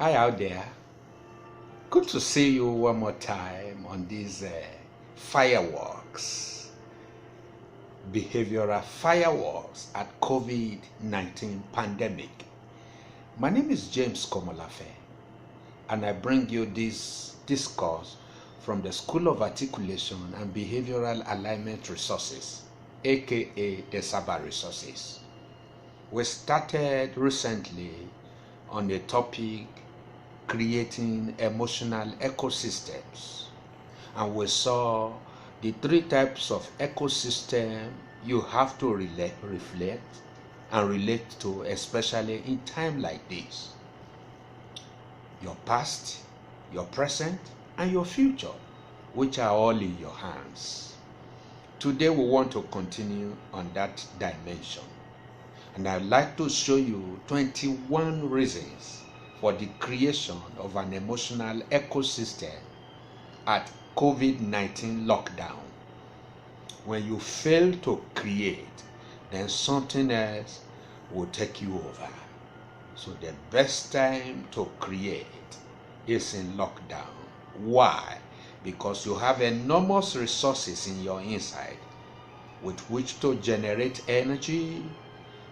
Hi out there. Good to see you one more time on these fireworks, behavioral fireworks at COVID-19 pandemic. My name is James Komolafe, and I bring you this discourse from the School of Articulation and Behavioral Alignment Resources, aka the SABA resources. We started recently on the topic creating emotional ecosystems, and we saw the three types of ecosystem you have to reflect and relate to, especially in time like this: your past, your present, and your future, which are all in your hands. Today we want to continue on that dimension, and I'd like to show you 21 reasons for the creation of an emotional ecosystem at COVID-19 lockdown. When you fail to create, then something else will take you over. So the best time to create is in lockdown. Why? Because you have enormous resources in your inside with which to generate energy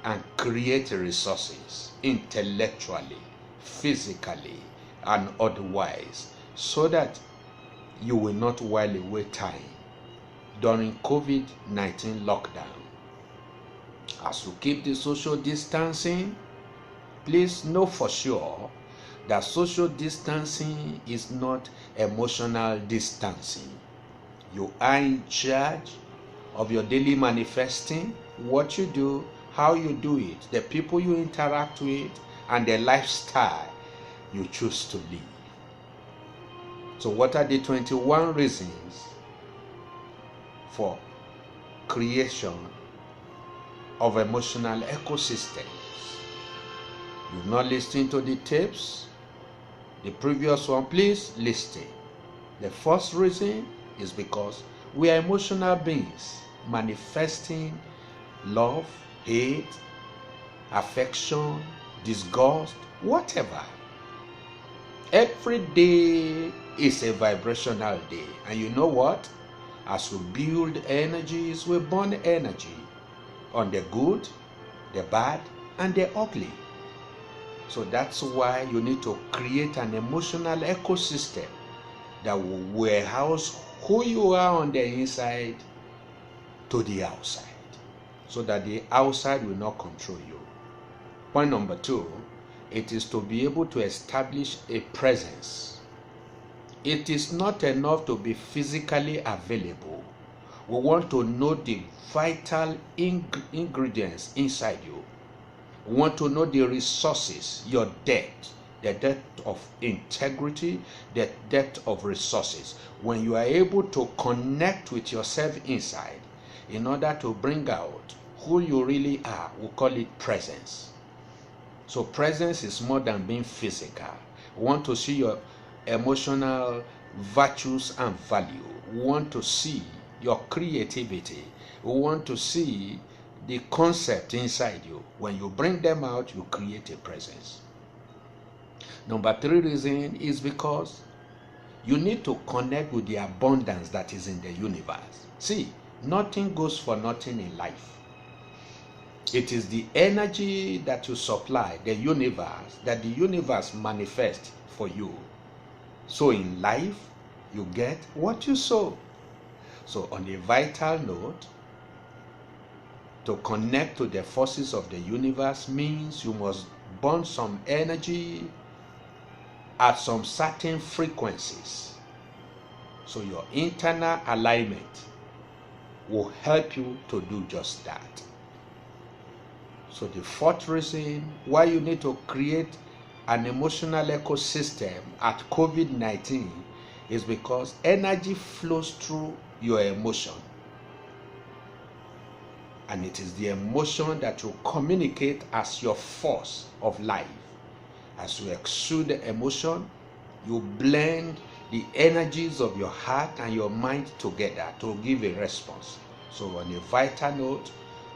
and create resources intellectually, physically, and otherwise, so that you will not while away time during COVID-19 lockdown. As you keep the social distancing, please know for sure that social distancing is not emotional distancing. You are in charge of your daily manifesting, what you do, how you do it, the people you interact with, and the lifestyle you choose to live. So what are the 21 reasons for creation of emotional ecosystems? You've not listened to the tapes? The previous one, please listen. The first reason is because we are emotional beings manifesting love, hate, affection, disgust, whatever. Every day is a vibrational day, and you know what? As we build energies, we burn energy on the good, the bad, and the ugly. So that's why you need to create an emotional ecosystem that will warehouse who you are on the inside to the outside, so that the outside will not control you. Point number 2, it is to be able to establish a presence. It is not enough to be physically available. We want to know the vital ingredients inside you. We want to know the resources, your depth, the depth of integrity, the depth of resources. When you are able to connect with yourself inside, in order to bring out who you really are, we call it presence. So presence is more than being physical. We want to see your emotional virtues and value. We want to see your creativity. We want to see the concept inside you. When you bring them out, you create a presence. Number 3 reason is because you need to connect with the abundance that is in the universe. See, nothing goes for nothing in life. It is the energy that you supply the universe that the universe manifests for you. So in life, you get what you sow. So on a vital note, to connect to the forces of the universe means you must burn some energy at some certain frequencies. So your internal alignment will help you to do just that. So the 4th reason why you need to create an emotional ecosystem at COVID-19 is because energy flows through your emotion. And it is the emotion that you communicate as your force of life. As you exude the emotion, you blend the energies of your heart and your mind together to give a response. So on a vital note,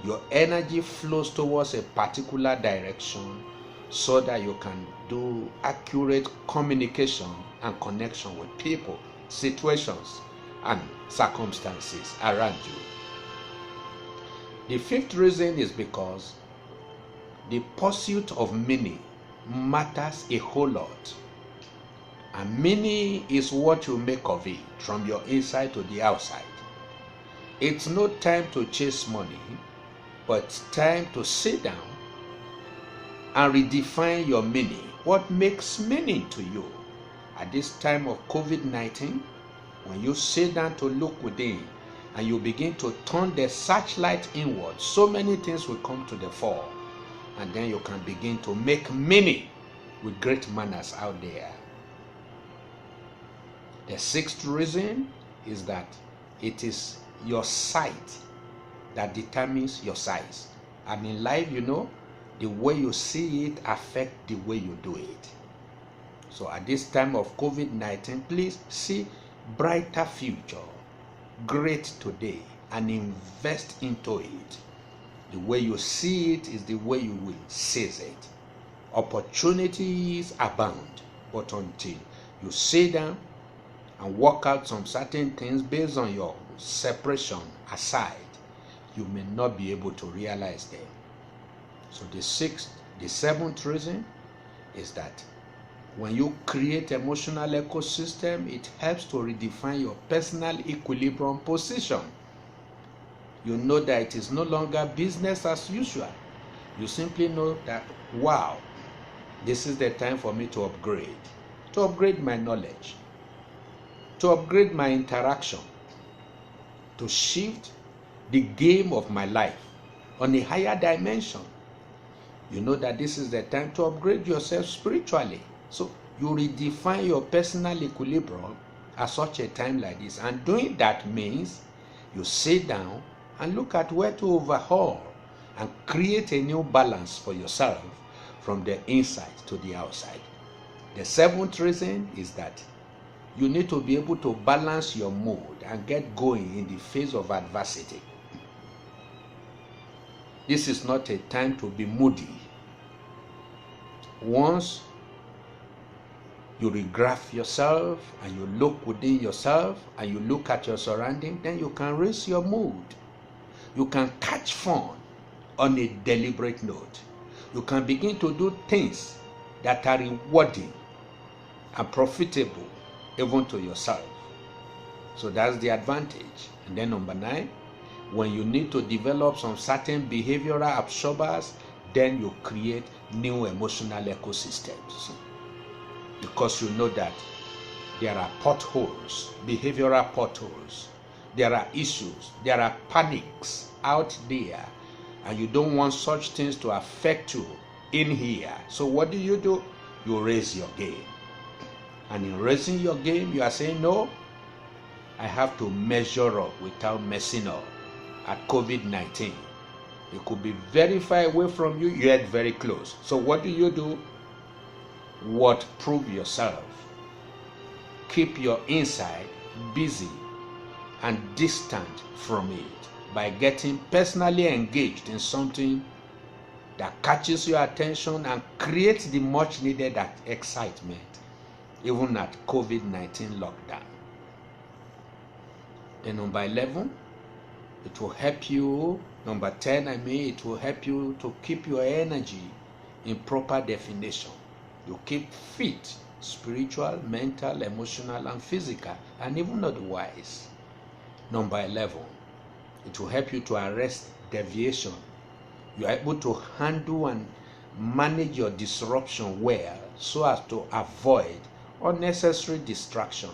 your energy flows towards a particular direction so that you can do accurate communication and connection with people, situations, and circumstances around you. The fifth reason is because the pursuit of meaning matters a whole lot. And meaning is what you make of it from your inside to the outside. It's no time to chase money, but it's time to sit down and redefine your meaning. What makes meaning to you? At this time of COVID-19, when you sit down to look within and you begin to turn the searchlight inward, so many things will come to the fore. And then you can begin to make meaning with great manners out there. The sixth reason is that it is your sight that determines your size. And in life, the way you see it affects the way you do it. So at this time of COVID-19, please see brighter future, great today, and invest into it. The way you see it is the way you will seize it. Opportunities abound, but until you sit down and work out some certain things based on your separation aside, you may not be able to realize them. So the seventh reason is that when you create emotional ecosystem, it helps to redefine your personal equilibrium position. You know that it is no longer business as usual. You simply know that, wow, this is the time for me to upgrade my knowledge, to upgrade my interaction, to shift the game of my life on a higher dimension. You know that this is the time to upgrade yourself spiritually. So you redefine your personal equilibrium at such a time like this. And doing that means you sit down and look at where to overhaul and create a new balance for yourself from the inside to the outside. The seventh reason is that you need to be able to balance your mood and get going in the face of adversity. This is not a time to be moody. Once you regraph yourself and you look within yourself and you look at your surroundings, then you can raise your mood. You can catch fun on a deliberate note. You can begin to do things that are rewarding and profitable even to yourself. So that's the advantage. And then number 9, when you need to develop some certain behavioral absorbers, then you create new emotional ecosystems. Because you know that there are potholes, behavioral potholes. There are issues, there are panics out there, and you don't want such things to affect you in here. So what do? You raise your game. And in raising your game, you are saying, no, I have to measure up without messing up at COVID-19. It could be very far away from you, yet very close. So what do? Prove yourself. Keep your inside busy and distant from it by getting personally engaged in something that catches your attention and creates the much needed excitement, even at COVID-19 lockdown. Then number 11, it will help you, number 10, it will help you to keep your energy in proper definition. You keep fit, spiritual, mental, emotional, and physical, and even otherwise. Number 11, it will help you to arrest deviation. You are able to handle and manage your disruption well so as to avoid unnecessary distraction.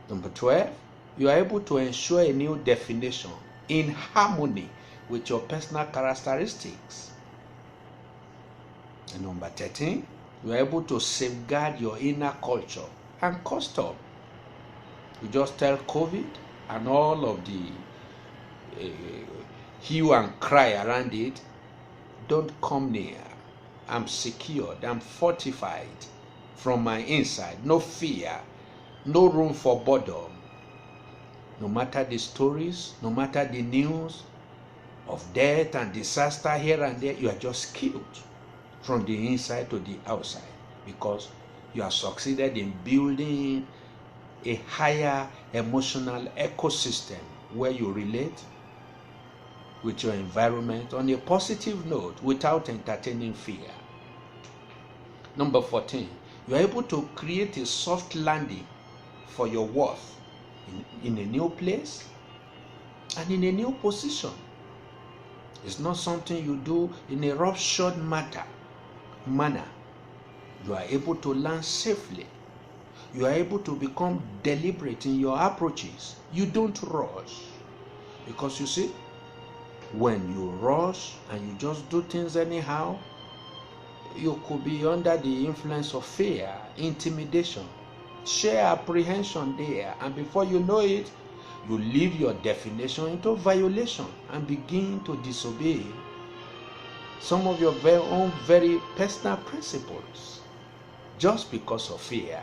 Number 12, you are able to ensure a new definition in harmony with your personal characteristics. And number 13, you are able to safeguard your inner culture and custom. You just tell COVID and all of the hue and cry around it, don't come near. I'm secured, I'm fortified from my inside. No fear, no room for boredom. No matter the stories, no matter the news of death and disaster here and there, you are just killed. from the inside to the outside, because you have succeeded in building a higher emotional ecosystem where you relate with your environment on a positive note without entertaining fear. Number 14, you are able to create a soft landing for your worth in a new place and in a new position. It's not something you do in a roughshod manner. You are able to land safely. You are able to become deliberate in your approaches. You don't rush. Because you see, when you rush and you just do things anyhow, you could be under the influence of fear, intimidation, sheer apprehension there, and before you know it, you leave your definition into violation and begin to disobey some of your own very personal principles just because of fear.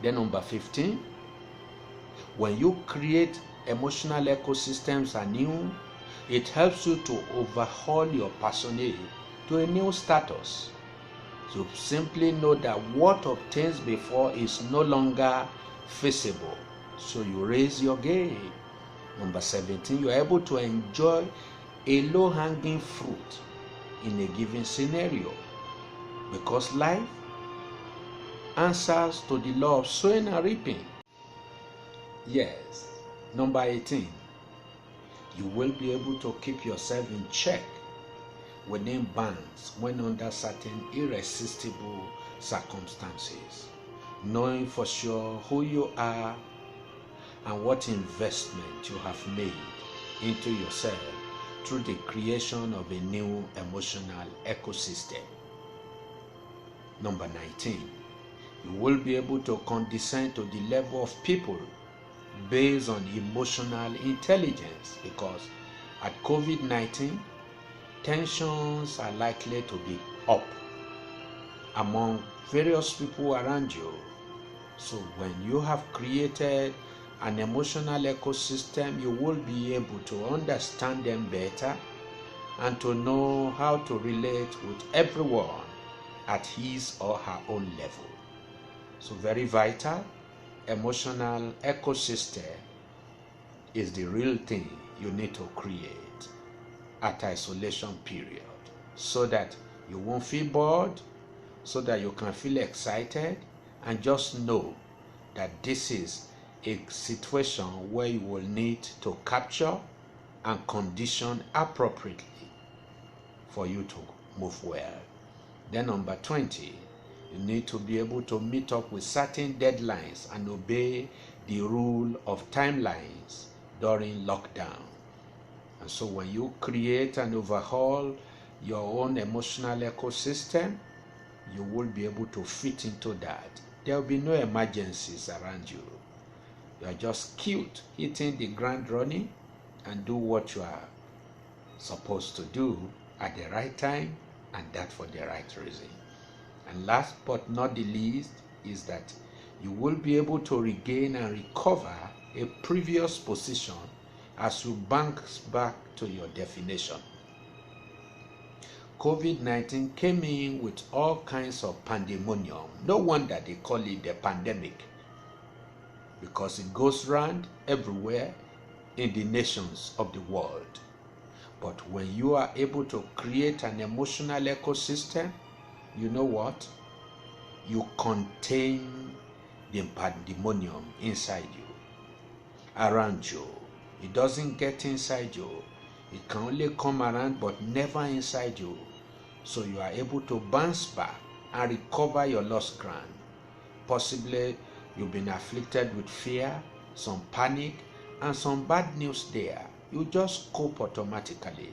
Then number 15, when you create emotional ecosystems anew, it helps you to overhaul your persona to a new status. So simply know that what obtains before is no longer feasible. So you raise your game. Number 17, you are able to enjoy a low-hanging fruit in a given scenario, because life answers to the law of sowing and reaping. Yes. Number 18, you will be able to keep yourself in check within bounds when under certain irresistible circumstances, knowing for sure who you are and what investment you have made into yourself through the creation of a new emotional ecosystem. Number 19, you will be able to condescend to the level of people based on emotional intelligence, because at COVID-19, tensions are likely to be up among various people around you. So when you have created an emotional ecosystem, you will be able to understand them better and to know how to relate with everyone at his or her own level. So very vital. Emotional ecosystem is the real thing you need to create at isolation period, so that you won't feel bored, so that you can feel excited, and just know that this is a situation where you will need to capture and condition appropriately for you to move well. Then number 20, you need to be able to meet up with certain deadlines and obey the rule of timelines during lockdown. And so when you create and overhaul your own emotional ecosystem, you will be able to fit into that. There will be no emergencies around you. You are just cute, hitting the ground running and do what you are supposed to do at the right time, and that for the right reason. And last but not the least is that you will be able to regain and recover a previous position as you bounce back to your definition. COVID-19 came in with all kinds of pandemonium. No wonder they call it the pandemic, because it goes round everywhere in the nations of the world. But when you are able to create an emotional ecosystem, you know what? You contain the pandemonium inside you, around you. It doesn't get inside you. It can only come around but never inside you. So you are able to bounce back and recover your lost ground. Possibly you've been afflicted with fear, some panic, and some bad news there. You just cope automatically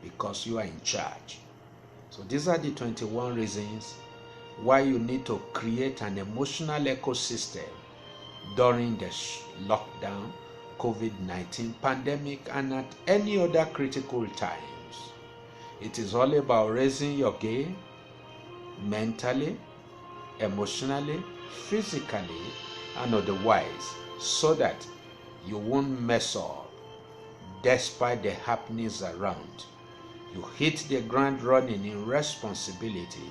because you are in charge. So these are the 21 reasons why you need to create an emotional ecosystem during the lockdown, COVID-19 pandemic, and at any other critical times. It is all about raising your game mentally, emotionally, physically, and otherwise, so that you won't mess up despite the happenings around. you hit the ground running in responsibility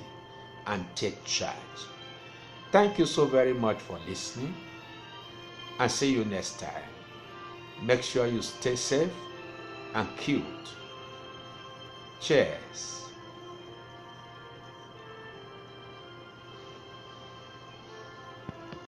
and take charge. Thank you so very much for listening, and see you next time. Make sure you stay safe and cute. Cheers.